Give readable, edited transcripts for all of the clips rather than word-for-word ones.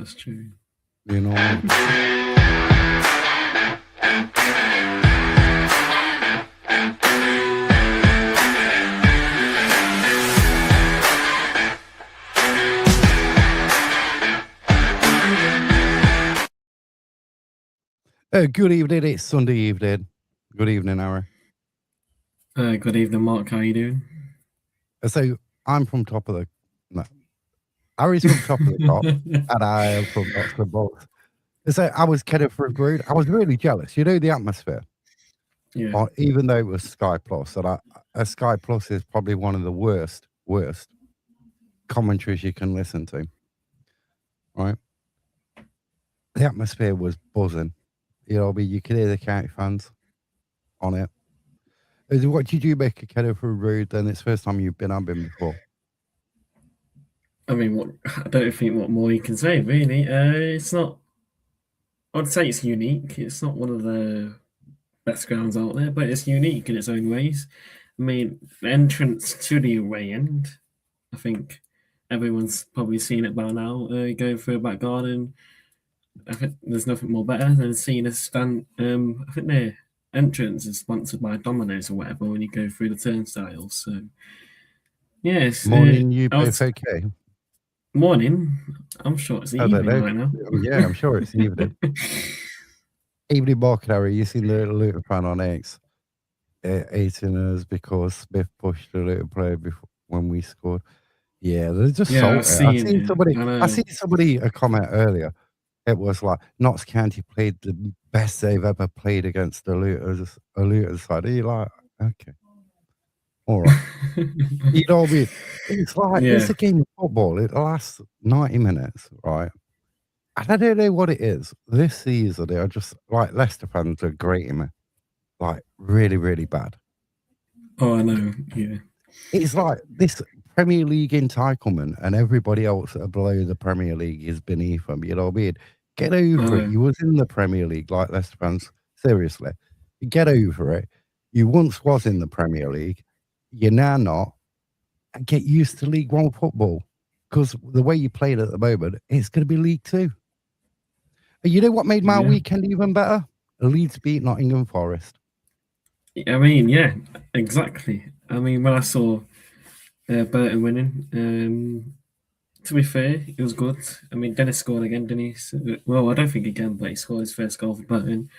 That's true. You know what I mean? Good evening. It's Sunday evening. Good evening, Harry. Good evening, Mark. How you doing? So I'm from top of the. No, Harry's from top of the top, and I am from Notts&bolts. So I was kind of for a group. I was really jealous. You know the atmosphere. Yeah. Even though it was Sky Plus, and Sky Plus is probably one of the worst commentaries you can listen to. Right? The atmosphere was buzzing. You know, you could hear the county fans on it. What did you make a kind of rude? Then it's the first time you've been before. I mean, I don't think what more you can say, really. It's not. I'd say it's unique. It's not one of the best grounds out there, but it's unique in its own ways. I mean, the entrance to the away end, I think everyone's probably seen it by now. Going through a back garden, I think there's nothing more better than seeing a stand. I think their entrance is sponsored by Domino's or whatever when you go through the turnstiles. So, yes. Morning, you both okay? Morning. I'm sure it's evening right now. Yeah, I'm sure it's evening. Evening, Mark and Harry. You seen the Luton fan on X eating us because Smith pushed the Luton player before when we scored. Yeah, they're just salty. I seen somebody a comment earlier. It was like Notts County played the best they've ever played against the Luton side. Are you like, okay, all right? You know what I mean? It's like it's a game of football. It lasts 90 minutes, right? And I don't know what it is. This season, they are just like Leicester fans are grating me, like really, really bad. Oh, I know. Yeah, it's like this Premier League entitlement, and everybody else below the Premier League is beneath them. You know what I mean? Get over it. You was in the Premier League, like Leicester fans. Seriously, get over it. You once was in the Premier League. You're now not. And get used to League One football, because the way you played at the moment, it's going to be League Two. And you know what made my weekend even better? Leeds beat Nottingham Forest. I mean, yeah, exactly. I mean, when I saw Burton winning, to be fair, it was good. I mean, Dennis scored again, didn't he? So, well, I don't think again, but he scored his first goal for Burton,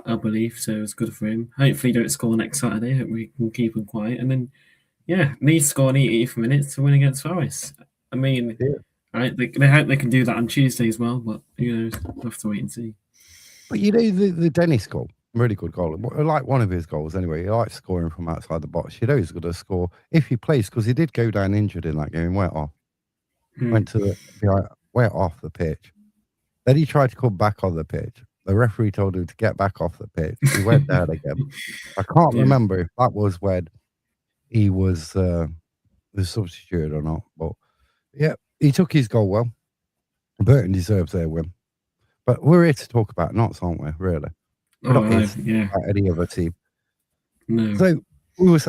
I believe. So it was good for him. Hopefully, he don't score next Saturday. Hope we can keep him quiet. And then, yeah, Leeds scored 80th minutes to win against Forest. I mean, they hope they can do that on Tuesday as well, but we'll have to wait and see. But you know, the Dennis goal, really good goal. Like one of his goals anyway. He likes scoring from outside the box. You know he's going to score if he plays, because he did go down injured in that game. Went off. Went off the pitch. Then he tried to come back on the pitch. The referee told him to get back off the pitch. He went down again. I can't remember if that was when he was the substitute or not. But yeah, he took his goal well. Burton deserves their win. But we're here to talk about Notts, aren't we? Really? We're not here about any other team. No. So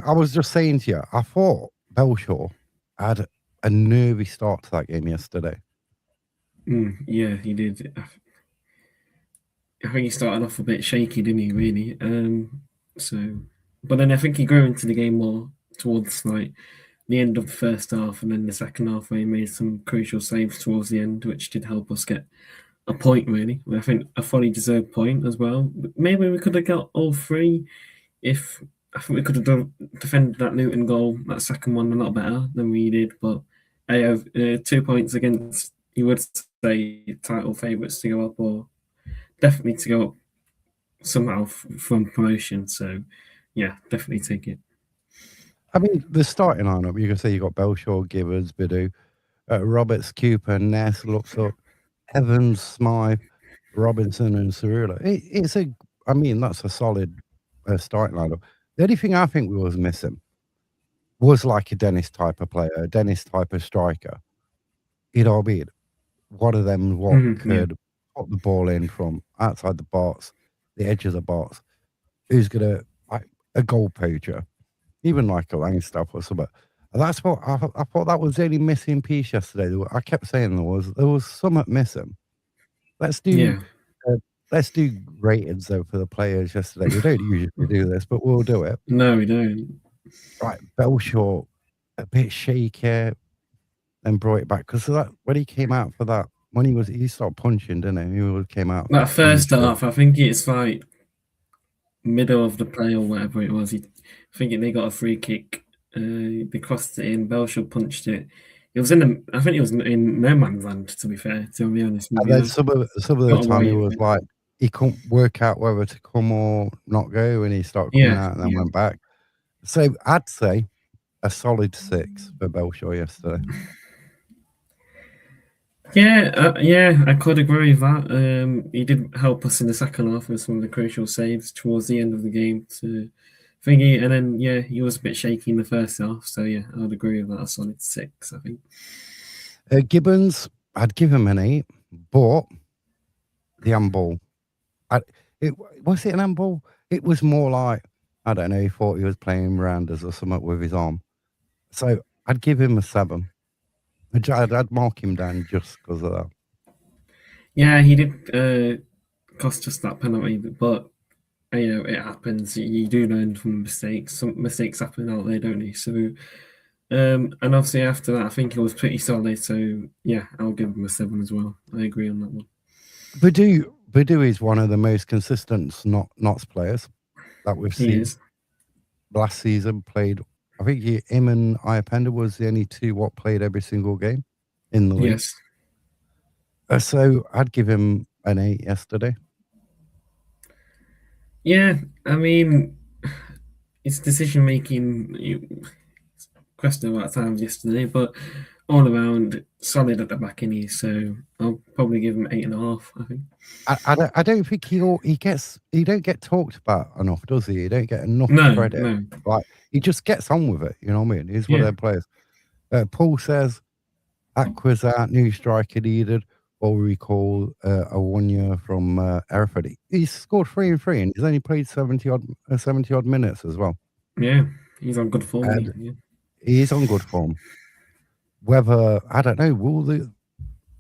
I was just saying to you, I thought Belshaw had a nervy start to that game yesterday. Yeah, he did. I think he started off a bit shaky, didn't he? Really. But then I think he grew into the game more towards like the end of the first half, and then the second half where he made some crucial saves towards the end, which did help us get a point. Really, I think a fully deserved point as well. Maybe we could have got all three if. I think we could have defended that Luton goal, that second one, a lot better than we did. But I have 2 points against, you would say, title favourites to go up, or definitely to go up somehow from promotion. So, yeah, definitely take it. I mean, the starting lineup, you can say you got Belshaw, Givers, Bidu, Roberts, Cooper, Ness, looks up, Evans, Smythe, Robinson, and Cerullo. That's a solid starting lineup. The only thing I think we was missing was like a Dennis type of player, a Dennis type of striker. You know what I mean? One of them could put the ball in from outside the box, the edge of the box, who's going to, like, a goal poacher, even like a Langstaff or something. And that's what I thought that was the only missing piece yesterday. I kept saying there was something missing. let's do Yeah. uh, let's do ratings though for the players yesterday. We don't usually do this, but we'll do it. No, we don't. Right, Belshaw, a bit shaky, then brought it back because that when he came out for that, when he started punching, didn't he? Came out That on his first shoulder. half, I think it's like middle of the play or whatever it was. I think they got a free kick. They crossed it in. Belshall punched it. It was in the. I think it was in no man's land. To be fair, to be honest with And then you, some of the got time he away with was it. like he couldn't work out whether to come or not go, and he started coming Yeah, out and then yeah, went back. So I'd say a solid 6 for Belshaw yesterday. yeah, yeah. I could agree with that. He did help us in the second half with some of the crucial saves towards the end of the game to thingy, and then yeah, he was a bit shaky in the first half. So yeah, I would agree with that. A solid 6, I think. Gibbons, I'd give him an 8, but the handball, I, it was it an handball? It was more like I don't know. He thought he was playing rounders or something with his arm. So I'd give him a 7. I'd mark him down just because of that. Yeah, he did cost us that penalty, but you know it happens. You do learn from mistakes. Some mistakes happen out there, don't they? So, and obviously after that, I think it was pretty solid. So yeah, I'll give him a 7 as well. I agree on that one. Badu is one of the most consistent Notts players that we've He seen is. last season. Played, I think him and Iapenda was the only two what played every single game in the league. Yes. So I'd give him an 8 yesterday. Yeah, I mean, it's decision making. You questionable at times yesterday, but all around solid at the back in here. So I'll probably give him 8.5. I think. I don't think he don't get talked about enough, does he? He don't get enough No, credit. no. Like he just gets on with it. You know what I mean? He's one of Yeah, them players. Paul says Aqua's out, new striker needed. Or we recall a 1 year from Hereford. He's scored 3 and 3, and he's only played 70 odd minutes as well. yeah. He's on good form, And isn't he? Yeah. he is on good form. Whether I don't know,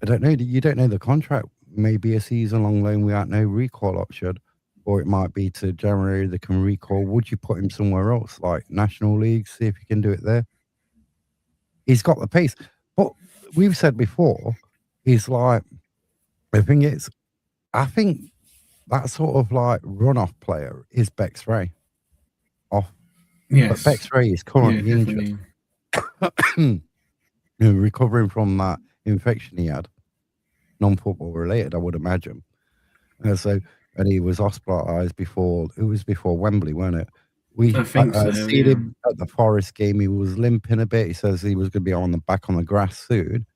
I don't know. You don't know the contract. Maybe a season long loan without no recall option, or it might be to January they can recall. Would you put him somewhere else, like National League, see if you can do it there? He's got the pace, but we've said before, he's like the thing is, I think that sort of like run-off player is Bex Ray off, but Yes. Bex Ray is Yeah, currently injured, definitely. recovering from that infection he had, non-football related, I would imagine. So, and he was hospitalised before. It was before Wembley, wasn't it? I We think so. seen Yeah. him at the Forest game. He was limping a bit. He says he was going to be on the back on the grass soon,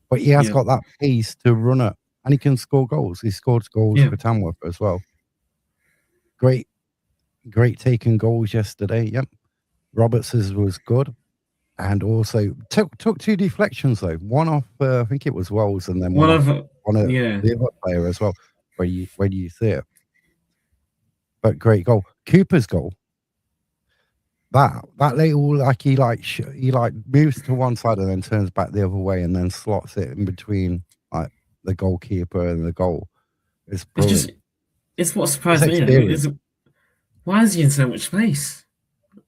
but he has Yeah. got that pace to run it, and he can score goals. He scored goals Yeah. for Tamworth as well. Great, great taking goals yesterday. Yep, Roberts's was good, and also took 2 deflections though. One off, I think it was Wells, and then one One off of one of yeah. the other player as well. Where you see it. But great goal. Cooper's goal. That little like he like moves to one side and then turns back the other way and then slots it in between like the goalkeeper and the goal. It's It's just brilliant. it's what It's surprised me though. experience. Is why is he in so much space?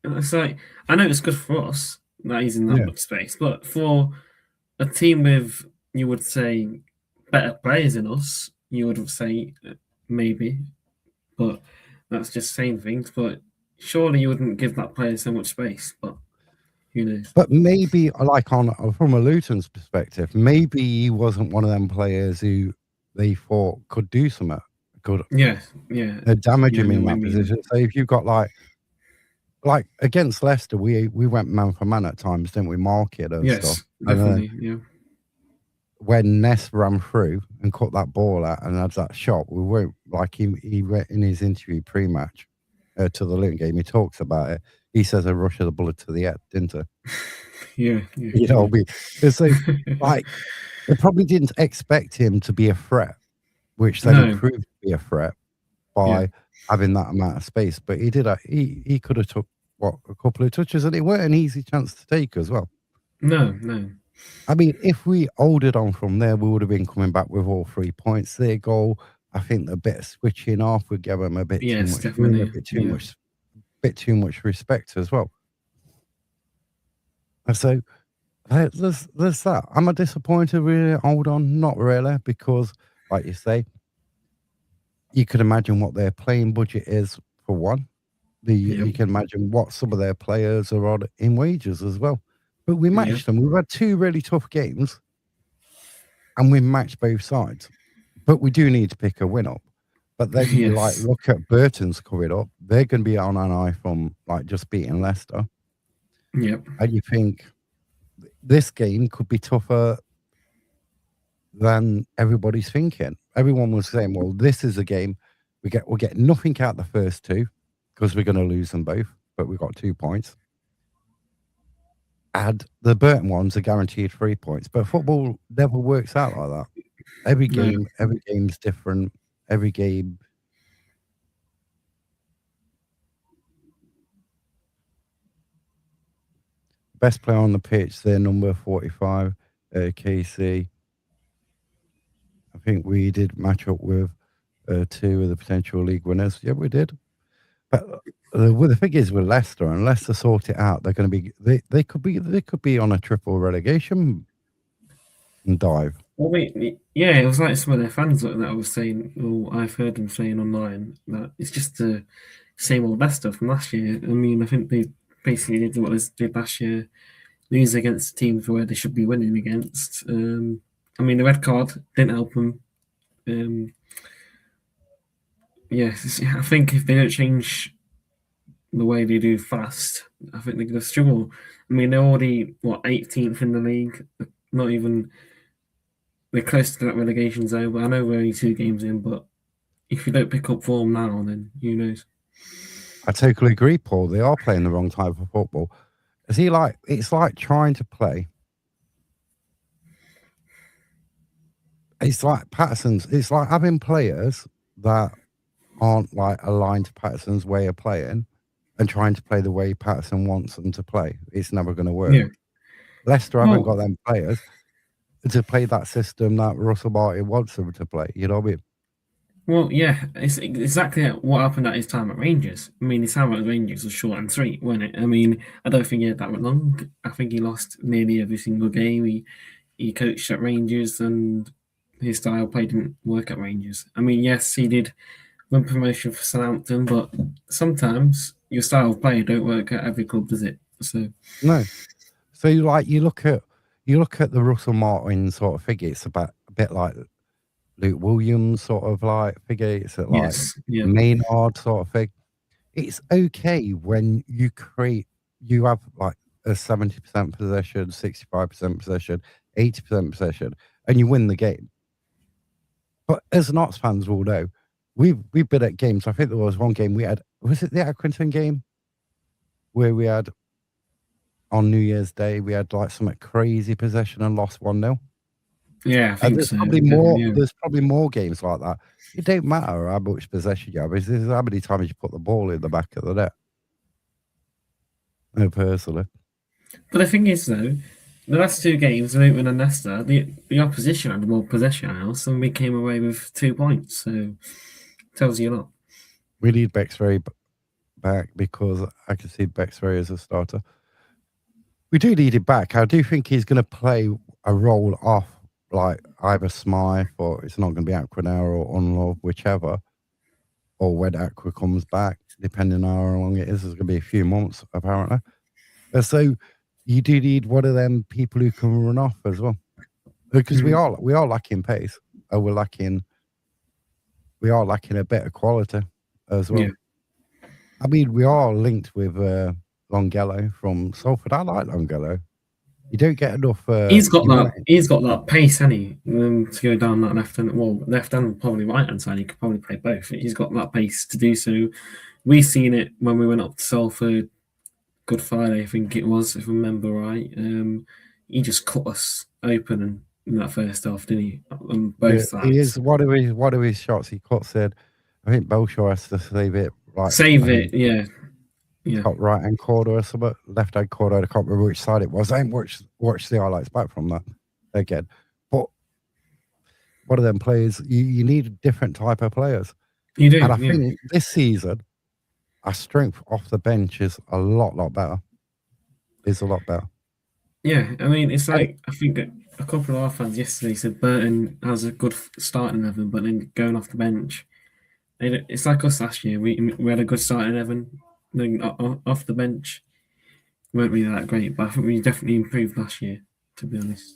It's like I know it's good for us that he's in that Yeah. much space, but for a team with you would say better players than us, you would say maybe, but that's just saying things. But surely you wouldn't give that player so much space. But who knows? But maybe like on from a Luton's perspective, maybe he wasn't one of them players who they thought could do something, could Yeah, yeah, damage yeah. I him know in what I that mean. position. So if you've got like against Leicester, we went man for man at times, didn't we? Mark it and stuff. Yes, And then definitely. Yeah, when Ness ran through and cut that ball out and had that shot, we weren't like he went in his interview pre-match to the Luton game. He talks about it. He says a rush of the bullet to the head, didn't he? yeah, yeah. You He know, did. so like they probably didn't expect him to be a threat, which then he No, proved to be a threat yeah, by having that amount of space. But he did. He could have took what a couple of touches, and it weren't an easy chance to take as well. no, no. I mean, if we ordered on from there, we would have been coming back with all 3 points. Their goal, I think the bit of switching off would give them a bit too Yes, much room, a definitely. Yeah. bit too much respect as well. And so there's that. Am I disappointed really? Hold on, not really, because like you say, you could imagine what their playing budget is for one. Yep. You can imagine what some of their players are on in wages as well. But we Yep. matched them. We've had 2 really tough games, and we matched both sides. But we do need to pick a win up. But then you, like, Yes. look at Burton's coming up. They're gonna be on an eye from, like, just beating Leicester, Yep. and you think this game could be tougher than everybody's thinking. Everyone was saying, "Well, this is a game we'll get nothing out the first 2 because we're gonna lose them both, but we got 2 points." And the Burton ones are guaranteed 3 points, but football never works out like that. No. Every game's different. Every game. Best player on the pitch, their number 45, KC. I think we did match up with 2 of the potential league winners. Yeah, we did. But well, the thing is with Leicester, and Leicester sort it out, they're going to be they could be on a triple relegation dive. Well, yeah, it was like some of their fans that I was saying, or I've heard them saying online, that it's just the same old Leicester from last year. I mean, I think they basically did what they did last year, lose against teams where they should be winning against. I mean, the red card didn't help them. Yes, I think if they don't change the way they do fast, I think they're going to struggle. I mean, they're already, what, 18th in the league? Not even, they're close to that relegation zone. But I know we're only 2 games in, but if you don't pick up form now, then who knows? I totally agree, Paul. They are playing the wrong type of football. Is he like? It's like trying to play. It's like Patterson's. It's like having players that aren't like aligned to Patterson's way of playing, and trying to play the way Patterson wants them to play. It's never going to work. Yeah. Leicester haven't got Well, them players to play that system that Russell Martin wants them to play. You know what I mean? well, yeah, it's exactly what happened at his time at Rangers. I mean, his time at Rangers was short and sweet, wasn't it? I mean, I don't think he had that long. I think he lost nearly every single game. He coached at Rangers, and his style of play didn't work at Rangers. I mean, yes, he did win promotion for Southampton, but sometimes your style of play don't work at every club, does it? So No. So you look at the Russell Martin sort of figure. It's about a bit like Luke Williams sort of like figure. It's like yes, yeah, Maynard sort of thing. It's okay when you have like a 70% possession, 65% possession, 80% possession, and you win the game. But as Notts fans will know, we've been at games. I think there was one game we had. Was it the Accrington game where we had on New Year's Day? We had like some crazy possession and lost 1-0. yeah. I think There's so. probably more. Definitely, yeah. There's probably more games like that. It don't matter how much possession you have. It's how many times you put the ball in the back of the net. No, personally. But the thing is, though, the last 2 games, Luton and Leicester, the opposition had more possession house, and we came away with 2 points. So tells you a lot. We need Bexbury back because I can see Bexbury as a starter. We do need him back. I do think he's going to play a role off like either Smythe or it's not going to be Aqua now or Unlove, whichever, or when Aqua comes back, depending on how long it is. There's going to be a few months, apparently. So you do need one of them people who can run off as well. Because we are lacking pace. And we are lacking a bit of quality as well. Yeah. I mean, we are linked with Longello from Salford. I like Longello. You don't get enough. He's got that. He's got that pace, hasn't he? To go down that left hand, well, left hand, probably right hand side. He could probably play both. He's got that pace to do so. We seen it when we went up to Salford. Good Friday, I think it was, if I remember right. He just cut us open in that first half, didn't he? On both sides. He is one of his shots he cuts in. I think Belshaw has to save it. Like Save it, yeah. Yeah. top right hand corner or something, left hand corner. I can't remember which side it was. I ain't watched the highlights back from that again. But one of them players, you need a different type of players. You do, And I yeah. think this season, our strength off the bench is a lot better. Is a lot better. Yeah, I mean, it's And like I think that a couple of our fans yesterday said Burton has a good starting 11, but then going off the bench, it's like us last year. We had a good starting 11, then off the bench, we weren't really that great. But I think we definitely improved last year, to be honest.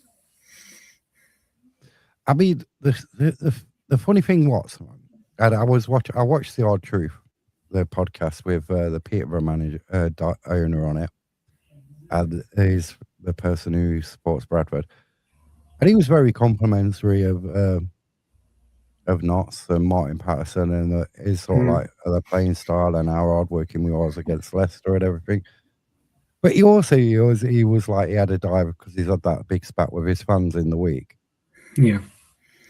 I mean, the funny thing was, and I watched the Odd Truth, the podcast with the Peterborough manager owner on it, and he's the person who supports Bradford, and he was very complimentary of Notts and Martin Patterson and his sort of Mm, like the playing style and how hardworking we was against Leicester and everything. But he was like he had a dive because he's had that big spat with his fans in the week, yeah,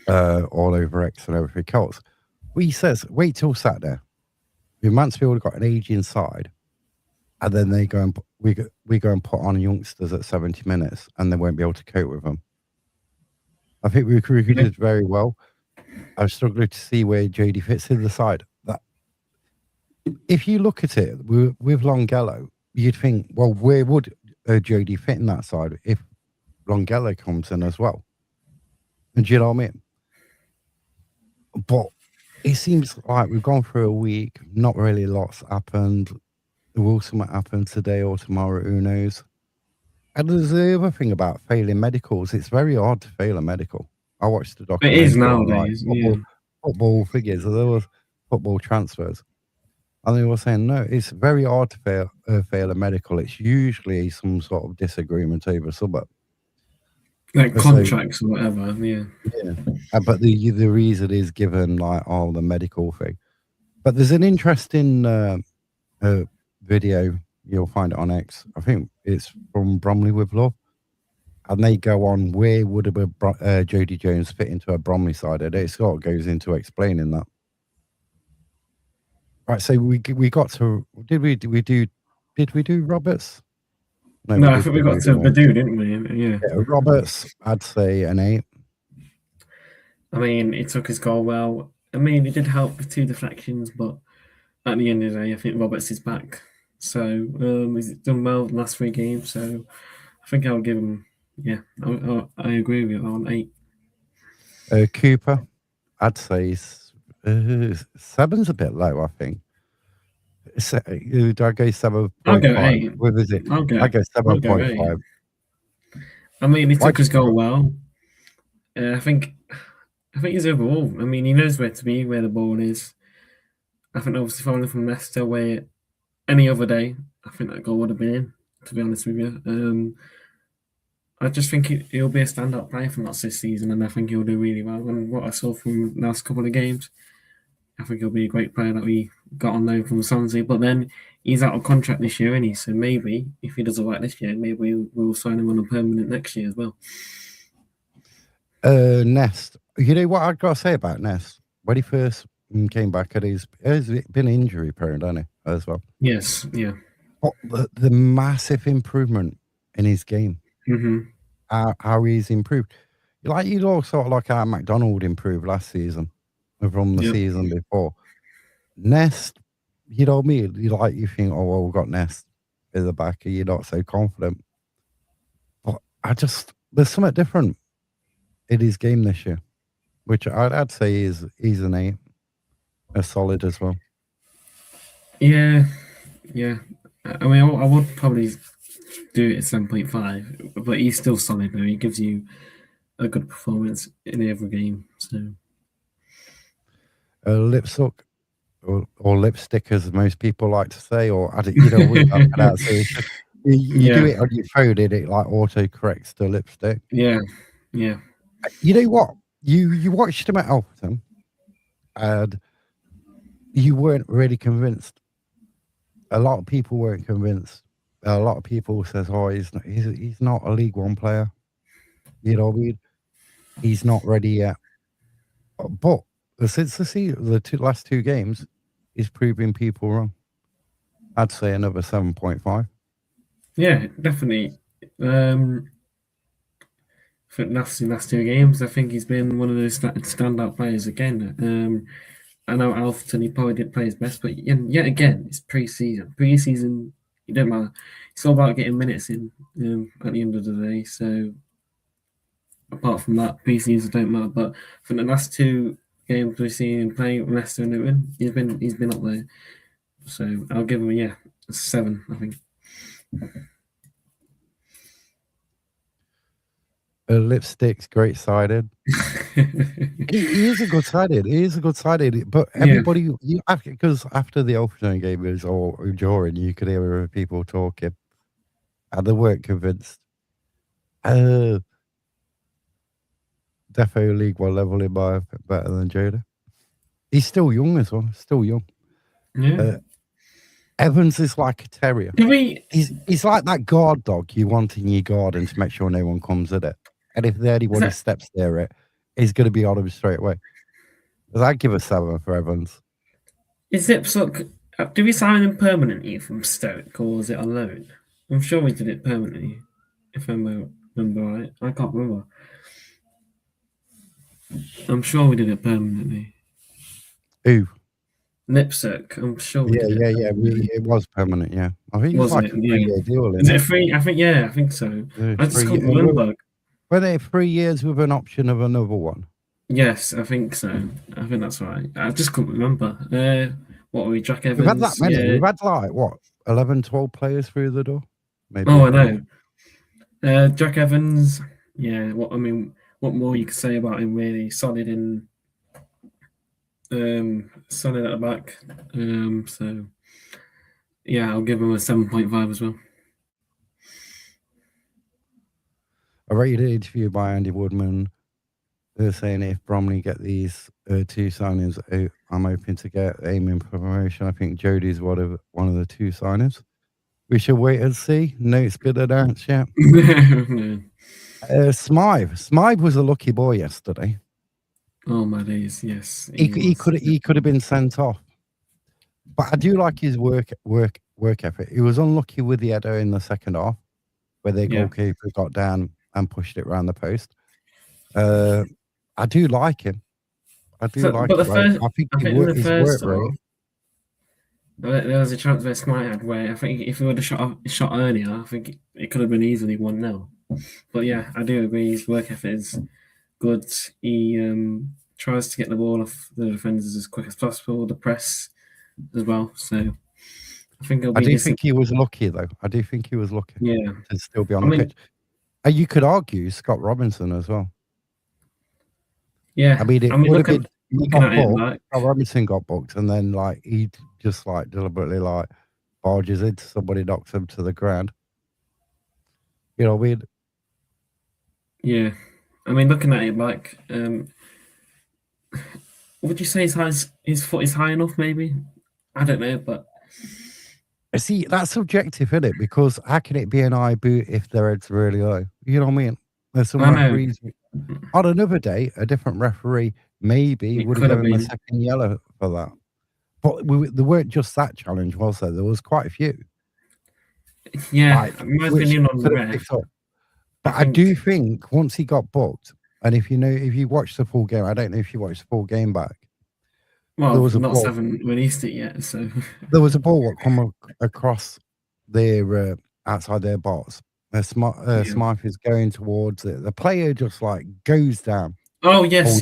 all over X and everything else. But he says, wait till Saturday. Mansfield have got an aging side, and then they go and we go and put on youngsters at 70 minutes, and they won't be able to cope with them. I think we yeah. recruited very well. I was struggling to see where JD fits in the side. That if you look at it with Longello, you'd think, well, where would JD fit in that side if Longello comes in as well? And do you know what I mean? But it seems like we've gone through a week, not really lots happened. Will something happen today or tomorrow? Who knows? And there's the other thing about failing medicals. It's very hard to fail a medical. I watched a It is documentary on like nowadays. Yeah, football figures. So there was football transfers, and they were saying no, it's very hard to fail a medical. It's usually some sort of disagreement over something. like So contracts or whatever. Yeah, yeah, but the reason is given like the medical thing. But there's an interesting video. You'll find it on X. I think it's from Bromley with Love. And they go on where would Jody Jones fit into a Bromley side? And it sort of goes into explaining that. Right, so we got to did we do Roberts? No, we no, I did think we Badu, got to didn't we? Badu, didn't we? Yeah. Yeah, Roberts, I'd say an 8. I mean, he took his goal well. I mean, he did help with 2 deflections, but at the end of the day, I think Roberts is back. So he's done well the last 3 games. So I think I'll give him. Yeah, I agree with you on 8. Cooper, I'd say 7's a bit low. I think. Do I go I'll go 7.5? 8. What is it? I'll go. I go I'll go 8. 7.5. I mean, he Why took do his you goal think? well. I think. I think he's overall. I mean, he knows where to be, where the ball is. I think obviously following from Leicester, where any other day, I think that goal would have been in. To be honest with you, I just think he'll be a stand-up player for us this season, and I think he'll do really well. And what I saw from the last couple of games, I think he'll be a great player that we got on loan from Swansea. But then he's out of contract this year, and so maybe if he does all right this year, maybe we'll sign him on a permanent next year as well. Nest. You know what I've got to say about Nest? When he first came back, he's been injury prone, hasn't he, as well? Yes, yeah. But the massive improvement in his game, Mm-hmm. how he's improved. Like you know, sort of like how McDonald improved last season from the Yep. season before. Nest, you know what I mean? You think, oh well, we've got Nest in the back, and you're not so confident. But there's something different in his game this year, which I'd say he's an 8, a solid as well. Yeah, yeah. I mean, I would probably do it at 7.5, but he's still solid though. He gives you a good performance in every game. So Lipsuck or lipstick, as most people like to say, or you know with that pronunciation. You do yeah, it on your phone, and it like auto corrects to lipstick. yeah, yeah. You know what? You watched him at Alton, and you weren't really convinced. A lot of people weren't convinced. A lot of people says, "Oh, he's not a League One player." You know what I mean? He's not ready yet. But since the last 2 games, he's proving people wrong. I'd say another 7.5. Yeah, definitely. For the last two games, I think he's been one of those standout players again. I know Alfreton, he probably didn't play his best, but yet again, it's pre-season. Pre-season, it don't matter. It's all about getting minutes in at the end of the day. So apart from that, pre-season don't matter. But for the last two games we've seen him playing with Leicester and Luton, he's been up there. So I'll give him a 7, I think. Lipstick's great sided. He is a good sided. He is a good sided. But Yeah, everybody, because after the opening game was or during, you could hear people talking, and they weren't convinced. Uh, Defo League One level in my better than Joda. He's still young as well. Still young. yeah. Evans is like a terrier. Do we? He's like that guard dog you want in your garden to make sure no one comes at it. And if anybody steps near it, he's going to be on him straight away. But I'd give a 7 for Evans. Is Ipswich? Do we sign him permanently from Stoke, or was it on loan? I'm sure we did it permanently, if I remember right. I can't remember. I'm sure we did it permanently. Who? Lipsec, I'm sure we did it. Yeah. It was permanent. Yeah, I think it was Was like it? a Yeah. 3-year deal. Is it free? I think. Yeah, I think so. I just couldn't remember. Were they 3 years with an option of another one? Yes, I think so. I think that's right. I just couldn't remember. What were we? Jack Evans. We've had that many. Yeah. We've had like what 11, 12 players through the door. Maybe. Oh, I know. Jack Evans. Yeah. What more you could say about him? Really solid solid at the back. So yeah, I'll give him a 7.5 as well. I rated an interview by Andy Woodman. They're saying if Bromley get these 2 signings, I'm hoping to get aiming for promotion. I think Jody's one of the 2 signings. We should wait and see. No, it's been announced yet. Smythe was a lucky boy yesterday. Oh my days, yes. He could have been sent off. But I do like his work effort. He was unlucky with the header in the second half, where their goalkeeper got down and pushed it around the post. I do like him. I think in the first work rate. There was a chance where Smite had where I think if he would have shot earlier, I think it could have been easily 1-0. But yeah, I do agree. His work effort is good. He tries to get the ball off the defenders as quick as possible. The press as well. So I think it'll be. I do think he was lucky though. I do think he was lucky. Yeah, to still be on the pitch. And you could argue Scott Robinson as well. Yeah, I mean, would have been. Scott Robinson got booked, and then like he just like deliberately like barges into somebody, knocks him to the ground. You know, weird. Yeah, I mean, looking at it, like, would you say his foot is high enough? Maybe, I don't know, but see, that's subjective, isn't it? Because how can it be an eye boot if their head's really low? You know what I mean? There's some referees. On another day, a different referee maybe would have given him a second yellow for that. But there weren't just that challenge, was there? There was quite a few. Yeah, my opinion on the ref. But I do think once he got booked, and if you watch the full game, I don't know if you watched the full game back. Well, there was Notts haven't released it yet, so there was a ball that come across their outside their box. Smythe is going towards it. The player just like goes down. Oh yes.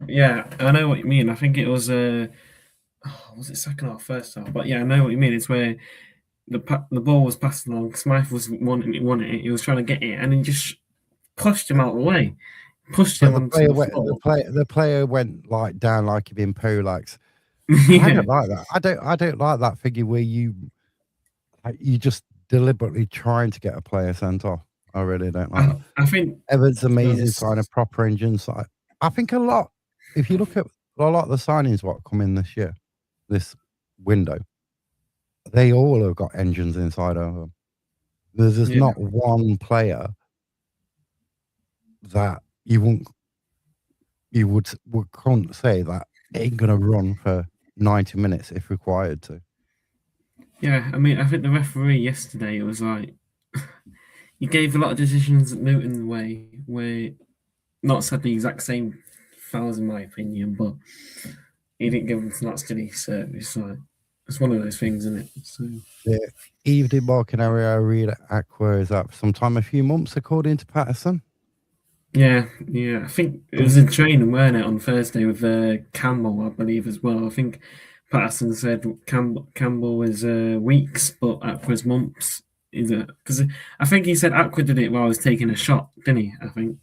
Yeah, I know what you mean. I think it was was it second half, first half? But yeah, I know what you mean. It's where the ball was passed along. Smythe was wanting it. He was trying to get it, and he just pushed him out of the way. Pushed him onto the floor. The player went like down like he'd been polax. I don't like that. I don't like that figure where you just deliberately trying to get a player sent off. I really don't like that. I think Evans amazing sign, a proper engine side. I think a lot. If you look at a lot of the signings what come in this year, this window, they all have got engines inside of them. There's just not one player that you can't say that ain't gonna run for 90 minutes if required to. Yeah, I mean, I think the referee yesterday, it was like he gave a lot of decisions at Luton way where not said the exact same fouls in my opinion, but he didn't give them to Notts, did he? So it's like it's one of those things, isn't it? So Yeah. Evening marking area read Aqua is up sometime a few months, according to Patterson. yeah, I think it was in training, weren't it, on Thursday with Campbell, I believe, as well. I think Patterson said Campbell was weeks, but Aqua's months. Is it? Because I think he said Aqua did it while I was taking a shot, didn't he? I think,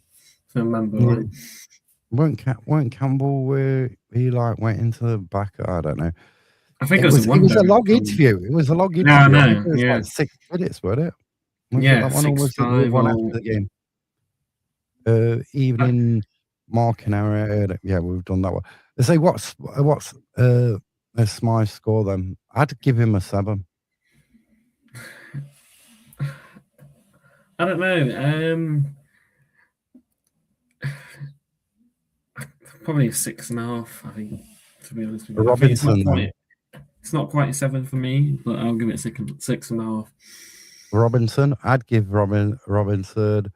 if I remember Yeah. right. Weren't Campbell where he like went into the back? I don't know. I think It it was a was wonder. a long interview. It was a long Yeah, I interview. I think know. it was Yeah, like 6 minutes, wasn't it? Was it yeah, that one or was it the 6-5 one after or the game? Evening marking area. Yeah, we've done that one. They say what's a Smythe score then? I'd give him a 7. I don't know. Probably a 6.5. I think, to be honest with you, I think Robinson then. it's not quite a 7 for me, but I'll give it a 6.5. Robinson. I'd give Robinson.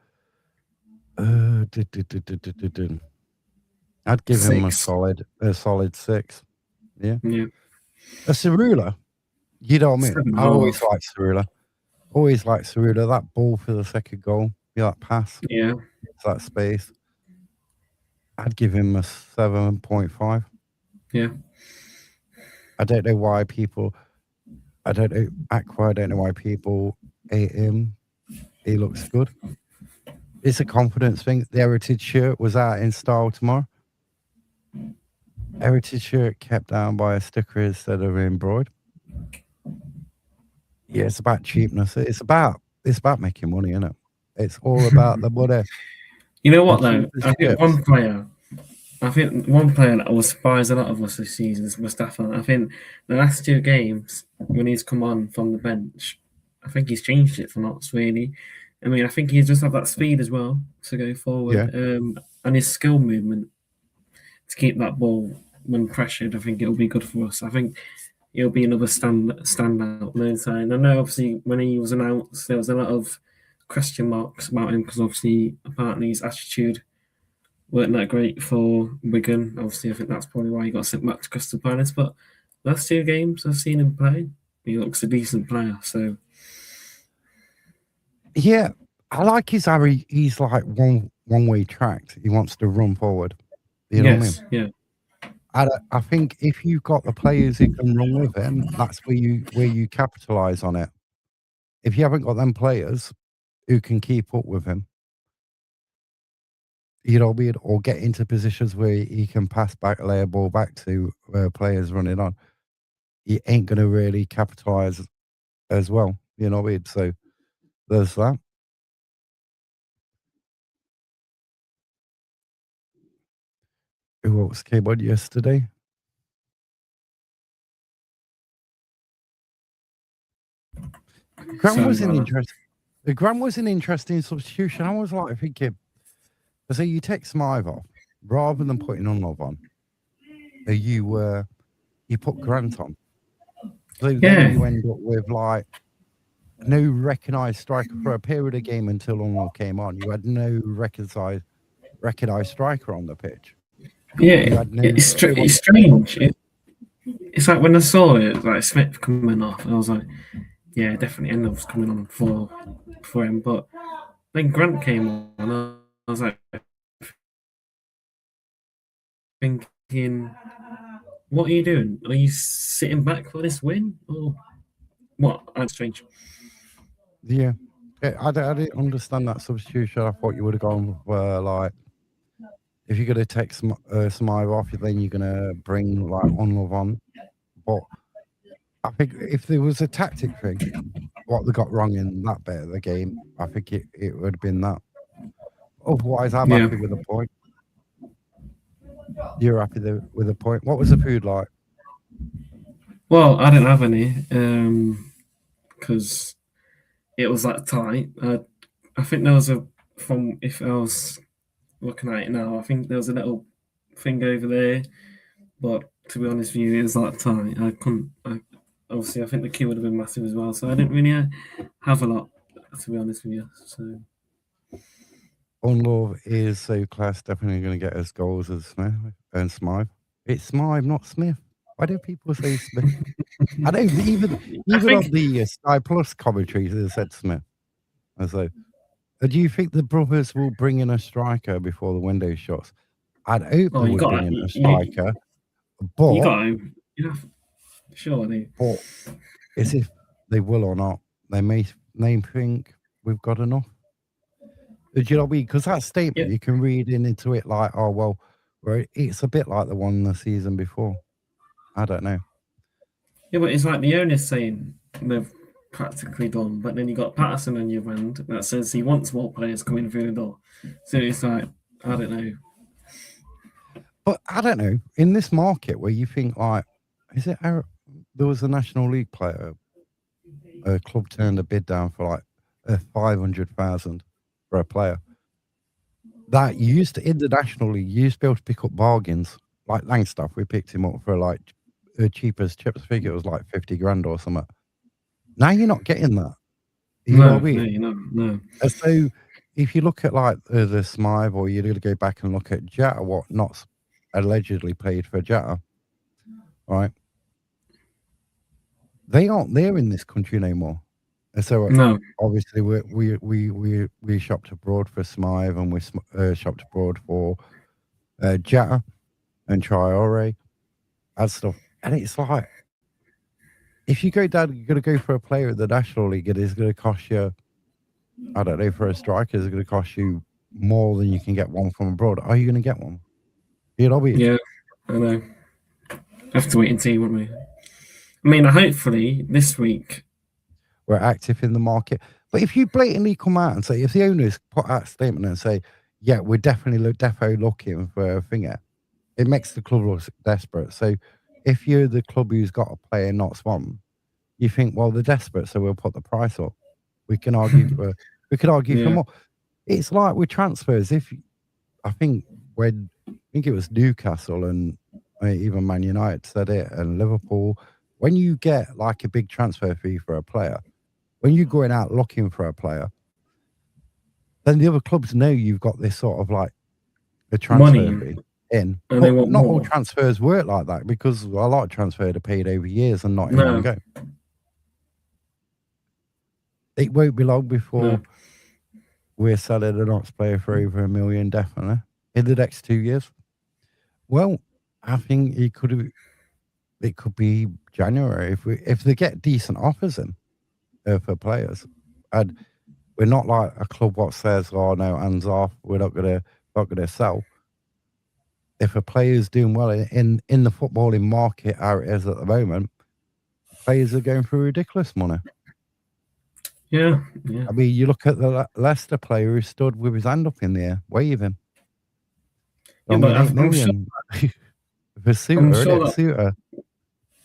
Uh, du- du- du- du- du- du- du. I'd give him a 6. solid 6. Yeah. Yeah, A Cerula. You know what I mean? I always 7.5. like Cerula. Always like Cerula. That ball for the second goal. Yeah, that pass. Yeah, That space. I'd give him a 7.5. yeah. I don't know why people. I don't know Aqua. I don't know why people hate him. He looks good. It's a confidence thing. The Heritage shirt was out in style tomorrow. Heritage shirt kept down by a sticker instead of embroidered. Yeah, it's about cheapness. It's about making money, isn't it? It's all about the money. You know The what though? cheapest shirts. I think one player that will surprise a lot of us this season is Mustafa. I think the last two games when he's come on from the bench, I think he's changed it for Notts really. I mean, I think he just have that speed as well to go Yeah. forward, and his skill movement to keep that ball when pressured. I think it'll be good for us. I think he'll be another standout no time. I know obviously when he was announced, there was a lot of question marks about him because obviously apparently his attitude weren't that great for Wigan. Obviously, I think that's probably why he got sent back to Crystal Palace. But last two games I've seen him play, he looks a decent player. So Yeah. I like his Harry. He's like one way tracked. He wants to run forward. You know what I mean? yes, yeah, I think if you've got the players who can run with him, that's where you capitalise on it. If you haven't got them players who can keep up with him, you know what I mean, or get into positions where he can pass back, lay a ball back to players running on, he ain't going to really capitalise as well. You know what I mean? So there's that. Who else came on yesterday? Grant sorry was an about that. interesting. Grant was an interesting substitution. I was like thinking, so you take Smythe off rather than putting Unlove on. You put Grant on. So then Yeah, you end up with like no recognised striker for a period of game until Unlove came on. You had no recognised striker on the pitch. You yeah, had no one it's to pick up. strange. It's like when I saw it, like Smith coming off, I was like, yeah, definitely Endel's coming on for him. But then Grant came on, and I was like thinking, what are you doing? Are you sitting back for this win or what? That's strange. Yeah. I didn't understand that substitution. I thought you would have gone for like if you're going to take Smythe off, then you're going to bring like Unlove on. But I think if there was a tactic thing, what they got wrong in that bit of the game, I think it would have been that. Otherwise, I'm Yeah. happy with the point. You're happy with the point. What was the food like? Well, I didn't have any because it was that tight. I think there was a from if I was looking at it now, I think there was a little thing over there. But to be honest with you, it was that tight. I couldn't. obviously I think the queue would have been massive as well. So I didn't really have a lot, to be honest with you. So Unlove is so class, definitely going to get us goals as Smith and Smythe. It's Smythe, not Smith. Why do people say Smith? I don't I even on think, the Sky Plus commentaries, they said Smith. I was like, do you think the brothers will bring in a striker before the window shuts? I'd hope oh, they would bring in a striker, you but got to, you know, surely, but as if they will or not, they think we've got enough. Do you know what I mean? Because that yeah, statement you can read into it like, oh well, right, it's a bit like the one the season before. I don't know. yeah. But it's like the owner's saying they've practically done, but then you got Patterson on your end that says he wants more players coming through the door. So it's like, I don't know. But I don't know. In this market where you think like, is it there was a National League player, a club turned a bid down for like 500,000 for a player that used to internationally you used to be able to pick up bargains like Langstaff. We picked him up for like the cheapest chips figure was like 50 grand or something. Now you're not getting that. You know No, what I no, mean? no. And so if you look at like the Smythe or you're going to go back and look at Jetta, what Notts allegedly paid for Jetta, right? They aren't there in this country anymore. And so No. obviously we shopped abroad for Smythe and we shopped abroad for Jetta and Traore and stuff. And it's like, if you go down, you're going to go for a player at the National League, it is going to cost you, I don't know, for a striker, it's going to cost you more than you can get one from abroad. Are you going to get one? You know what I mean? Yeah, I know. Have to wait and see, won't we? I mean, hopefully this week. We're active in the market. But if you blatantly come out and say, if the owners put out a statement and say, yeah, we're definitely defo looking for a finger, it makes the club look desperate. So if you're the club who's got a player not Swan, you think, well, they're desperate, so we'll put the price up. We can argue for Yeah, more. It's like with transfers. I think it was Newcastle and even Man United said it, and Liverpool, when you get like a big transfer fee for a player, when you're going out looking for a player, then the other clubs know you've got this sort of like a transfer money, fee in. and they But want not all more. transfers work like that because a lot of transfers are paid over years and not in one No, go. It won't be long no. before we're selling an Ox player for over $1 million, definitely in the next 2 years. Well, I think it could be January if they get decent offers in for players, and we're not like a club what says, "Oh no, hands off, we're not gonna sell." If a player's doing well in the footballing market how it is at the moment, players are going for ridiculous money. Yeah, yeah. I mean, you look at the Leicester player who stood with his hand up in the air, waving. I Yeah, but mean, 8 million for I'm Suter, isn't sure it? that Suter.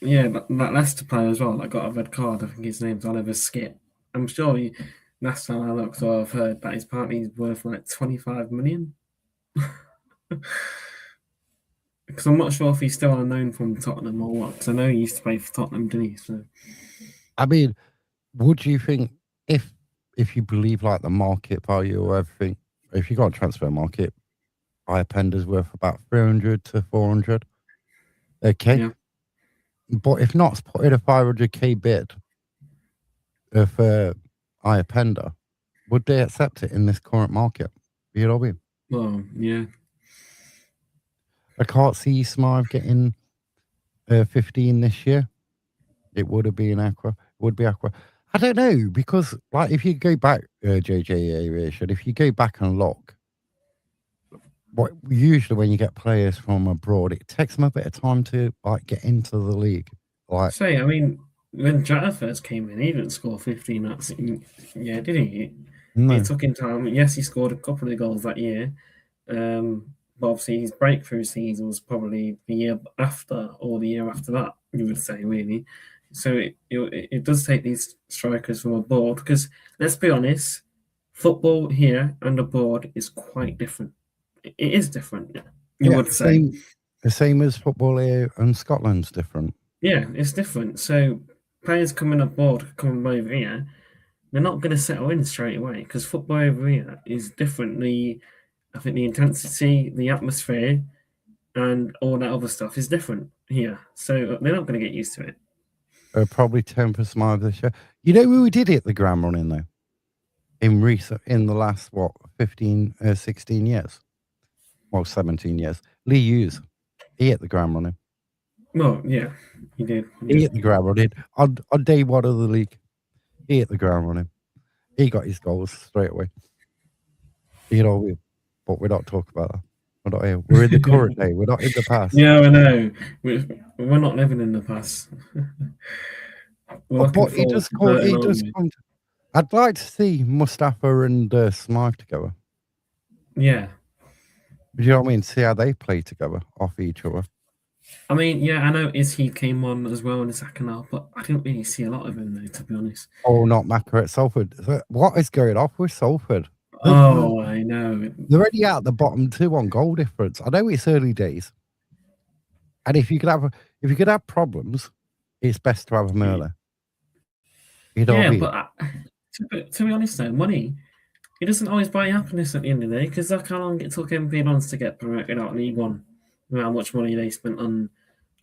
yeah, that Leicester player as well that got a red card. I think his name's Oliver Skip. I'm sure last time I looked, or I've heard that his partner's worth like 25 million. Because I'm not sure if he's still unknown from Tottenham or what. Because I know he used to play for Tottenham, didn't he? So I mean, would you think if you believe like the market value or everything, if you got a transfer market, Ipender's worth about 300 to 400. Okay. yeah. But if Notts put in a 500k bid for Iapender, would they accept it in this current market? You know what I mean? Oh, yeah. I can't see Smythe getting 15 this year. It would have been Aqua. It would be Aqua. I don't know because, like, if you go back, JJ Aviation, if you go back and look, what usually when you get players from abroad, it takes them a bit of time to like get into the league. Like, Say, I mean, when Jata first came in, he didn't score 15 that yeah, did he? It no, took him time. Yes, he scored a couple of goals that year. But obviously his breakthrough season was probably the year after or the year after that, you would say, really. So it does take these strikers from abroad because let's be honest, football here and abroad is quite different. It is different, you yeah, would say. the same as football here and Scotland's different. Yeah, it's different. So players coming aboard, coming over here, they're not going to settle in straight away because football over here is different. I think the intensity, the atmosphere, and all that other stuff is different here. So they're not going to get used to it. Probably 10% of the show. You know who we did hit the ground running though? In the last, 15, 16 years? Well, 17 years. Lee Hughes. He hit the ground running. Well, yeah, he did. He hit the ground running. On day one of the league, he hit the ground running. He got his goals straight away. You know, but we're not talking about that. We're not here. We're in the current day. We're not in the past. Yeah, I know. We're not living in the past. We're looking But he forward does to call. Burton, He aren't does we? come. I'd like to see Mustafa and Smythe together. Yeah. Do you know what I mean? See how they play together off each other. I mean, yeah, I know he came on as well in the second half, but I didn't really see a lot of him though, to be honest. Oh, not Macca at Salford. What is going off with Salford? Oh, I know. They're already out the bottom two on goal difference. I know it's early days, and if you could have problems, it's best to have them early. You know what I Yeah, mean? but to be honest though, money, it doesn't always buy happiness at the end of the day because look how long it took MP Lons to get promoted out of League One. How much money they spent on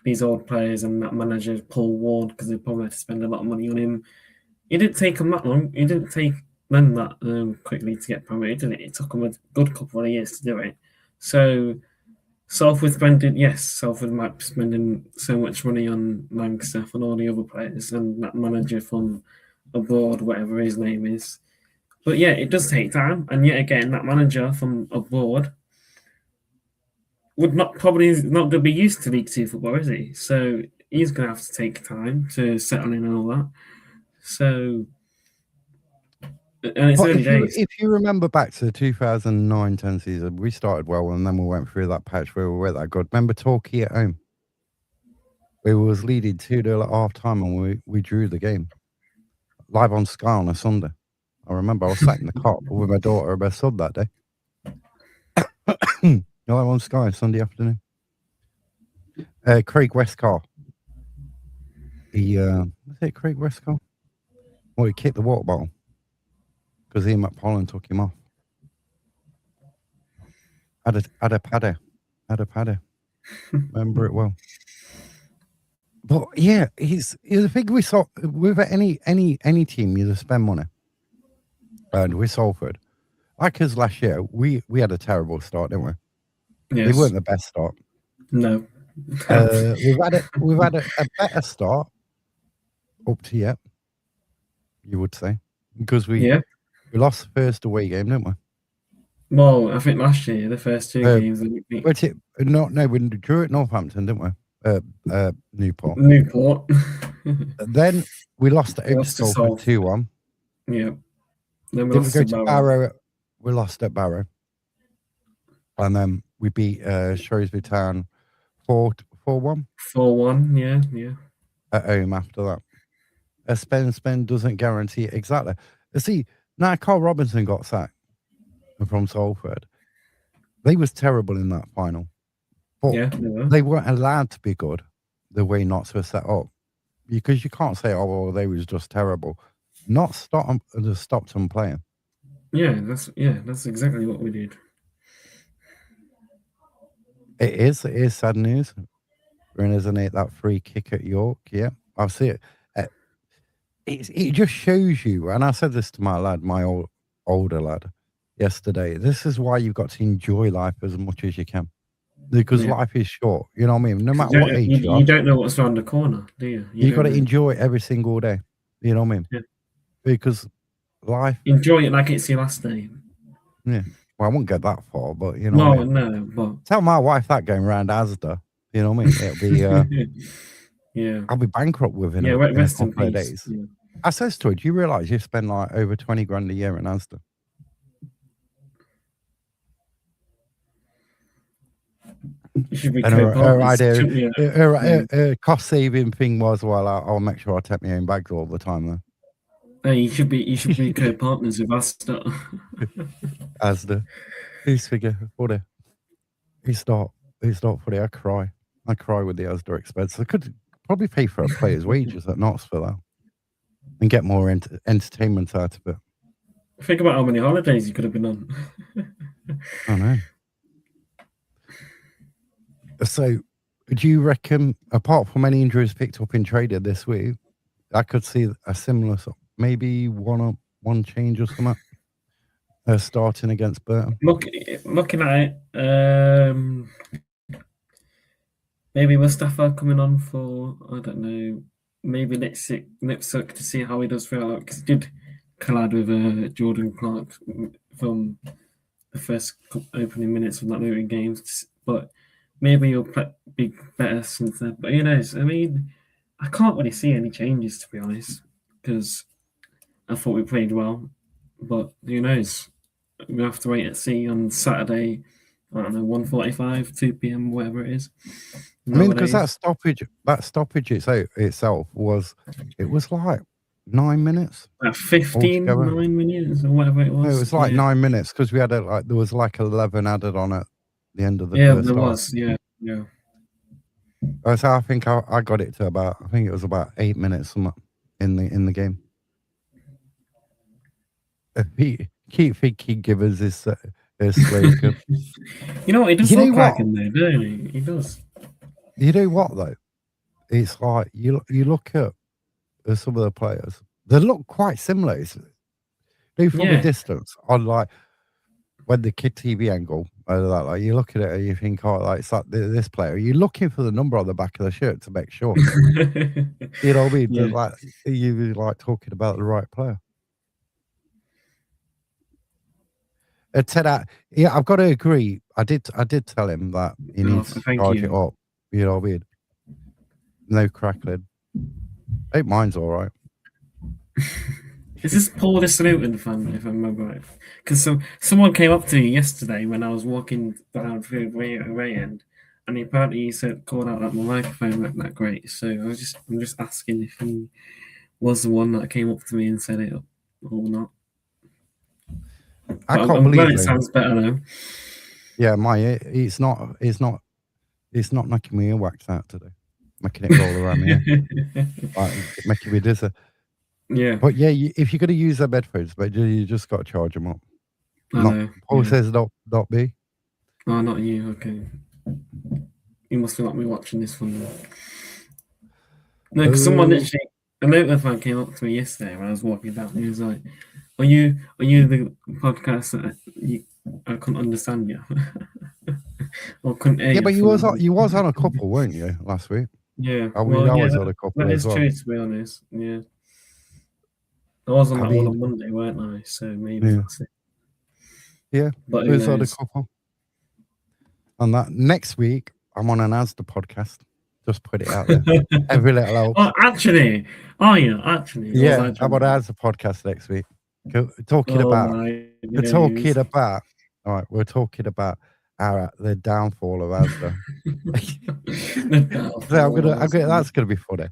these old players and that manager Paul Ward because they probably had to spend a lot of money on him. It didn't take them that long. It didn't take them that quickly to get promoted, did it? It took them a good couple of years to do it. So Salford might be spending so much money on Langstaff and all the other players and that manager from abroad, whatever his name is. But yeah, it does take time. And yet again, that manager from abroad would probably not going to be used to League Two football, is he? So he's going to have to take time to settle in and all that. So, and it's But early days. if you remember back to the 2009-10 season, we started well, and then we went through that patch where we weren't that good. Remember Torquay at home? We was leading 2-0 at half time, and we drew the game live on Sky on a Sunday. I remember I was sat in the car with my daughter and my son that day. Live on Sky Sunday afternoon. Craig Westcar. Was it Craig Westcar? Well, he kicked the water bottle because Ian McPollan took him off. Had a paddy. Remember it well. But yeah, he's the thing we saw with any team you just spend money. And with Salford, like us last year, we had a terrible start, didn't we? Yes. They weren't the best start. No. We've had a better start up to yet, you would say, because we lost the first away game, didn't we? Well, I think last year the first two games. We drew at Northampton, didn't we? Newport. Then we lost at Salford 2-1. Yeah. Then we go to Barrow. We lost at Barrow. And then we beat Shrewsbury Town 4-1. 4-1, yeah. At home after that. A spend doesn't guarantee it. Exactly. See, now Carl Robinson got sacked from Salford. They was terrible in that final. But they weren't allowed to be good the way Notts were set up. Because you can't say, oh, well, they was just terrible. Notts stopped them playing. Yeah, that's exactly what we did. It is sad news. Isn't it, that free kick at York? Yeah, I see it. It just shows you, and I said this to my lad, my older lad, yesterday. This is why you've got to enjoy life as much as you can, because life is short. You know what I mean? No matter what age you are, you don't know what's around the corner, do you? You got to enjoy every single day. You know what I mean? Yeah. Because life. Enjoy it like it's your last day. Yeah. Well, I won't go that far, but you know. No, but tell my wife that going around Asda. You know what I mean? It'll be. Yeah. I'll be bankrupt within a couple of days. Yeah. I says to her, do you realise you spend like over 20 grand a year in Asda? You should be. And her idea, her cost saving thing was, well, I'll make sure I take my own bags all the time though. Hey, you should be co-partners with Asda. Asda, please figure funny. It's not funny. I cry with the Asda expense. I could probably pay for a player's wages at Notts for that. and get more entertainment out of it. Think about how many holidays you could have been on. I know. So, do you reckon, apart from any injuries picked up in trading this week, I could see a similar sort, maybe one change or something starting against Burton? Looking at it, maybe Mustafa coming on for, I don't know, maybe Lipsuk to see how he does throughout, because he did collide with Jordan Clark from the first opening minutes of that Luton games, but maybe he'll be better since then. But who knows? I mean, I can't really see any changes, to be honest, because I thought we played well, but who knows? We have to wait and see on Saturday. I don't know, 1:45, 2 p.m., whatever it is. I mean, because Nowadays, that stoppage itself was like 9 minutes 15, altogether. 9 minutes, or whatever it No, was. it was like Yeah. 9 minutes because we had there was like 11 added on at the end of the Yeah, first there half. was. Yeah, yeah. So I think I got it to about, I think it was about 8 minutes in the game. Keep thinking, give us his slogan. You know what? He does You know look like what? him there, don't he? He does. You know what though? It's like you look at some of the players. They look quite similar. From a Yeah. distance, on like when the kid TV angle, like you look at it and you think, oh, like it's like this player. You're looking for the number on the back of the shirt to make sure. You know what I mean? Yeah. Like you like talking about the right player. Yeah, I've got to agree. I did tell him that he needs to Thank charge it you. up. You know what I mean? No crackling. I think mine's all right. Is this Paul the Luton fan, if I remember right? Because someone came up to me yesterday when I was walking down through the way end, and he said called out that my microphone wasn't that great. So I'm just asking if he was the one that came up to me and said it or not. I But can't I'm glad believe it sounds better though. Yeah, it's not knocking me earwax out today, making it roll around my ear, like, making me dizzy. Yeah. But yeah, if you're going to use their headphones, but you just got to charge them up. I Not know. Paul Yeah. says not me. Oh, not you. Okay. You must be like me watching this one. No, because someone literally, a Luton fan came up to me yesterday when I was walking down. He was like, "Are you the podcast that I couldn't understand you, or couldn't hear Yeah, you but from?" you was on a couple, weren't you, last week? Yeah, I mean, well, I yeah, was on a couple that as is well. true. To be honest, yeah, I was on I that one mean, on Monday, weren't I? So maybe yeah, that's it. yeah, But I who was on a knows? couple. And that next week, I'm on an Asda podcast. Just put it out there. Every little helps. Oh, actually, are you actually? Or was I Yeah, I'm on joking? an Asda podcast next week. Talking Oh about my We're days! talking about we're talking about the downfall of Asda. The So downfall of that's gonna be funny.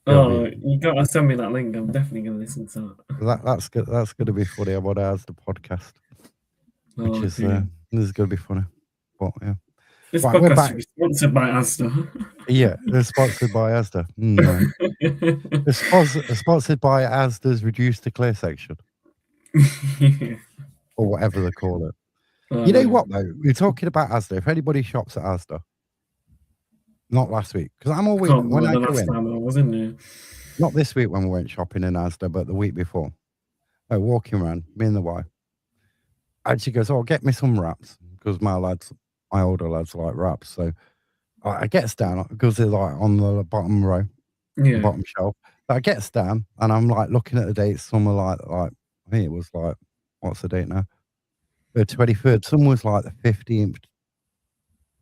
You know what I Oh, mean? you gotta send me that link. I'm definitely gonna listen to that. That's gonna be funny. I'm on Asda podcast, which Oh is dear. this is gonna be funny. But yeah. This Right, we're podcast back. should be sponsored by Asda. Yeah, they're sponsored by Asda. No. They're sponsored by Asda's reduced to clear section. Or whatever they call it. Oh You know no. what though? We're talking about Asda. If anybody shops at Asda, not last week, because I'm I always can't when remember I the go last in, time I was in there. not this week when we went shopping in Asda, but the week before. Walking around, me and the wife. And she goes, "Oh, get me some wraps," because my older lads like wraps. So I gets down because they're like on the bottom row, the Yeah. bottom shelf. But I gets down and I'm like looking at the dates. Some were like I think it was like, what's the date now? The 23rd. Some was like the 15th,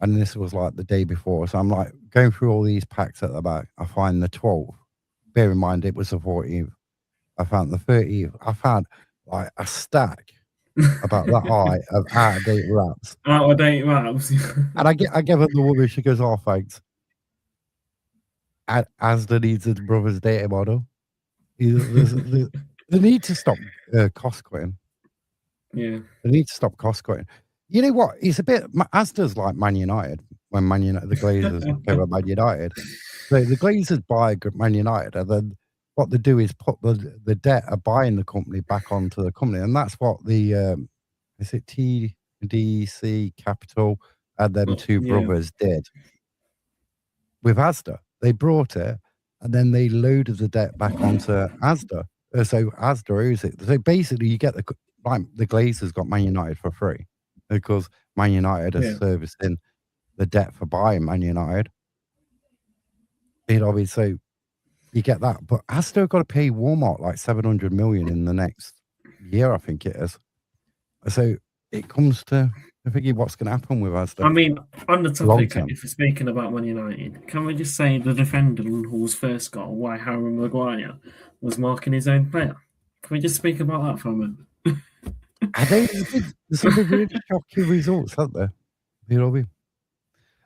and this was like the day before. So I'm like going through all these packs at the back. I find the 12th. Bear in mind it was the 14th. I found the 30th. I found like a stack about that high of out of date wraps. Out of date maps. And I gave her the woman. She goes, "Oh, thanks." Asda needs his brother's data model. They need to stop cost cutting. Yeah. They need to stop cost cutting. You know what? It's a bit Asda's like Man United when Man United, the Glazers came at Man United. So the Glazers buy Man United, and then what they do is put the debt of buying the company back onto the company, and that's what the is it TDC Capital and them two Yeah, brothers did with Asda. They brought it, and then they loaded the debt back onto Asda. So Asda owes it. So basically, you get the Glazers got Man United for free because Man United are yeah. servicing the debt for buying Man United. You know, so you get that, but Asda got to pay Walmart like 700 million in the next year, I think it is. So it comes to thinking what's going to happen with I Asda mean, on the long topic, term. if we're speaking about Man United, can we just say the defender whose first goal, why Harry Maguire, was marking his own player? Can we just speak about that for a minute? I know there's some really shocking results, aren't there? You know what I mean?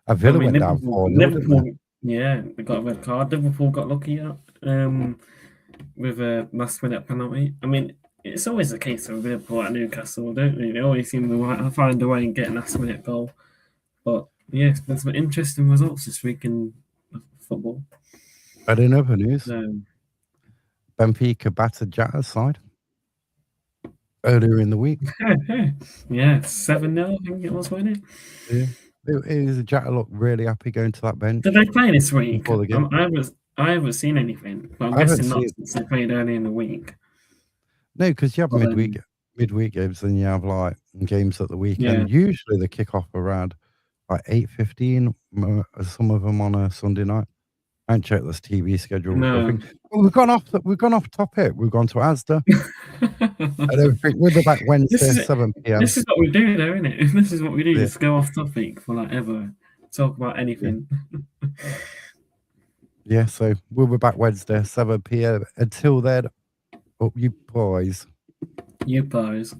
I Villa mean, went down 4-0, didn't they? Yeah, they got a red card. Liverpool got lucky out with a last minute penalty. I mean, it's always the case with Liverpool at Newcastle, don't they? They always seem to find a way and get a last minute goal. But yeah, there's some interesting results this week in football. And in other news, Um, Benfica battered Jata's side earlier in the week. yeah, 7-0, I think it was, wasn't it? Yeah. Jata looked really happy going to that bench Did they play this week? before the game. I haven't seen anything, but I'm I haven't guessing not seen since they played early in the week. No, because you have But midweek games, and you have like games at the yeah, weekend. Usually they kick off around like 8:15. Some of them on a Sunday night. I haven't checked this TV schedule or no. thing. Well, we've gone off topic. We've gone to Asda and everything. We'll be back This Wednesday, is 7 p.m. this is what we do, though, isn't it? This is what we do. Yeah, Just go off topic for like ever, talk about yeah, anything. yeah. So we'll be back Wednesday, 7 p.m. Until then, up you boys. You pose.